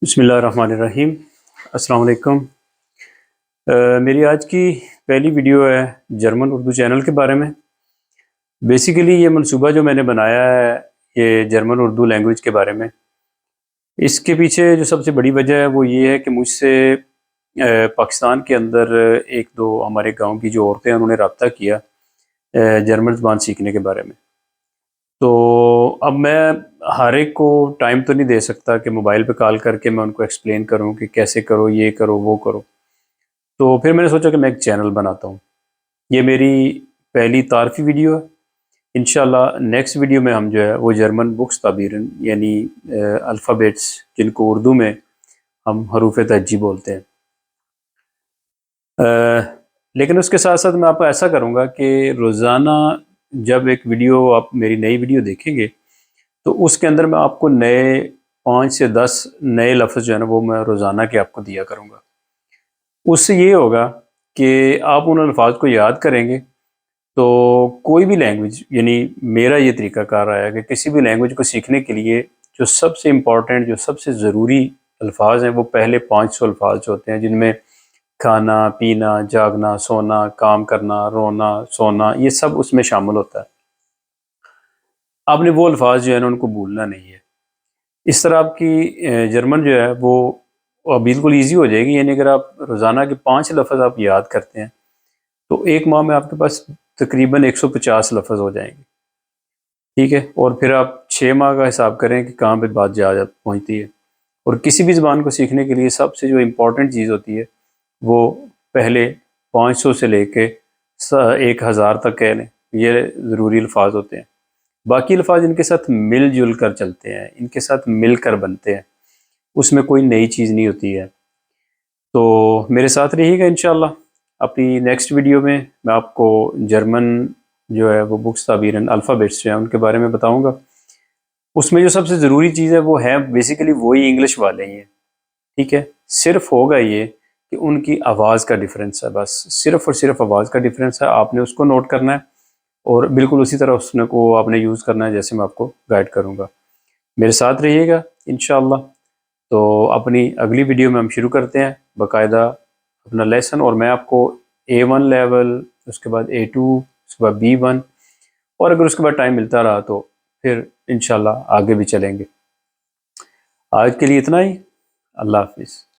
بسم اللہ الرحمن الرحیم۔ السلام علیکم۔ میری آج کی پہلی ویڈیو ہے جرمن اردو چینل کے بارے میں۔ بیسیکلی یہ منصوبہ جو میں نے بنایا ہے یہ جرمن اردو لینگویج کے بارے میں، اس کے پیچھے جو سب سے بڑی وجہ ہے وہ یہ ہے کہ مجھ سے پاکستان کے اندر ایک دو ہمارے گاؤں کی جو عورتیں ہیں انہوں نے رابطہ کیا جرمن زبان سیکھنے کے بارے میں۔ تو اب میں ہر ایک کو ٹائم تو نہیں دے سکتا کہ موبائل پہ کال کر کے میں ان کو ایکسپلین کروں کہ کیسے کرو، یہ کرو، وہ کرو۔ تو پھر میں نے سوچا کہ میں ایک چینل بناتا ہوں۔ یہ میری پہلی تعارفی ویڈیو ہے۔ انشاءاللہ نیکسٹ ویڈیو میں ہم جو ہے وہ جرمن بکس تعبیرن یعنی الفابیٹس جن کو اردو میں ہم حروف تہجی بولتے ہیں، لیکن اس کے ساتھ ساتھ میں آپ کو ایسا کروں گا کہ روزانہ جب ایک ویڈیو آپ میری نئی ویڈیو دیکھیں گے تو اس کے اندر میں آپ کو نئے 5 سے 10 نئے لفظ جو ہے نا وہ میں روزانہ کے آپ کو دیا کروں گا۔ اس سے یہ ہوگا کہ آپ ان الفاظ کو یاد کریں گے تو کوئی بھی لینگویج، یعنی میرا یہ طریقہ کار رہا ہے کہ کسی بھی لینگویج کو سیکھنے کے لیے جو سب سے امپورٹنٹ، جو سب سے ضروری الفاظ ہیں وہ پہلے 500 الفاظ جو ہوتے ہیں، جن میں کھانا، پینا، جاگنا، سونا، کام کرنا، رونا، سونا، یہ سب اس میں شامل ہوتا ہے۔ آپ نے وہ الفاظ جو ہے نا ان کو بھولنا نہیں ہے۔ اس طرح آپ کی جرمن جو ہے وہ بالکل ایزی ہو جائے گی۔ یعنی اگر آپ روزانہ کے 5 لفظ آپ یاد کرتے ہیں تو ایک ماہ میں آپ کے پاس تقریباً 150 لفظ ہو جائیں گے، ٹھیک ہے؟ اور پھر آپ 6 ماہ کا حساب کریں کہ کہاں پہ بات جا پہنچتی ہے۔ اور کسی بھی زبان کو سیکھنے کے لیے سب سے جو امپورٹنٹ چیز ہوتی ہے وہ پہلے 500 سے لے کے 1000 تک کہہ لیں، یہ ضروری الفاظ ہوتے ہیں۔ باقی الفاظ ان کے ساتھ مل جل کر چلتے ہیں، ان کے ساتھ مل کر بنتے ہیں، اس میں کوئی نئی چیز نہیں ہوتی ہے۔ تو میرے ساتھ رہیے گا انشاءاللہ۔ اپنی نیکسٹ ویڈیو میں آپ کو جرمن جو ہے وہ بکس تعبیرن الفابیٹس جو ہیں ان کے بارے میں بتاؤں گا۔ اس میں جو سب سے ضروری چیز ہے وہ ہے بیسیکلی وہی انگلش والے ہی ہیں، ٹھیک ہے؟ صرف ہوگا یہ کہ ان کی آواز کا ڈیفرنس ہے، بس صرف اور صرف آواز کا ڈیفرنس ہے۔ آپ نے اس کو نوٹ کرنا ہے اور بالکل اسی طرح اس کو آپ نے یوز کرنا ہے جیسے میں آپ کو گائیڈ کروں گا۔ میرے ساتھ رہیے گا انشاءاللہ۔ تو اپنی اگلی ویڈیو میں ہم شروع کرتے ہیں باقاعدہ اپنا لیسن، اور میں آپ کو A1 لیول، اس کے بعد A2، اس کے بعد B1، اور اگر اس کے بعد ٹائم ملتا رہا تو پھر انشاءاللہ آگے بھی چلیں گے۔ آج کے لیے اتنا ہی۔ اللہ حافظ۔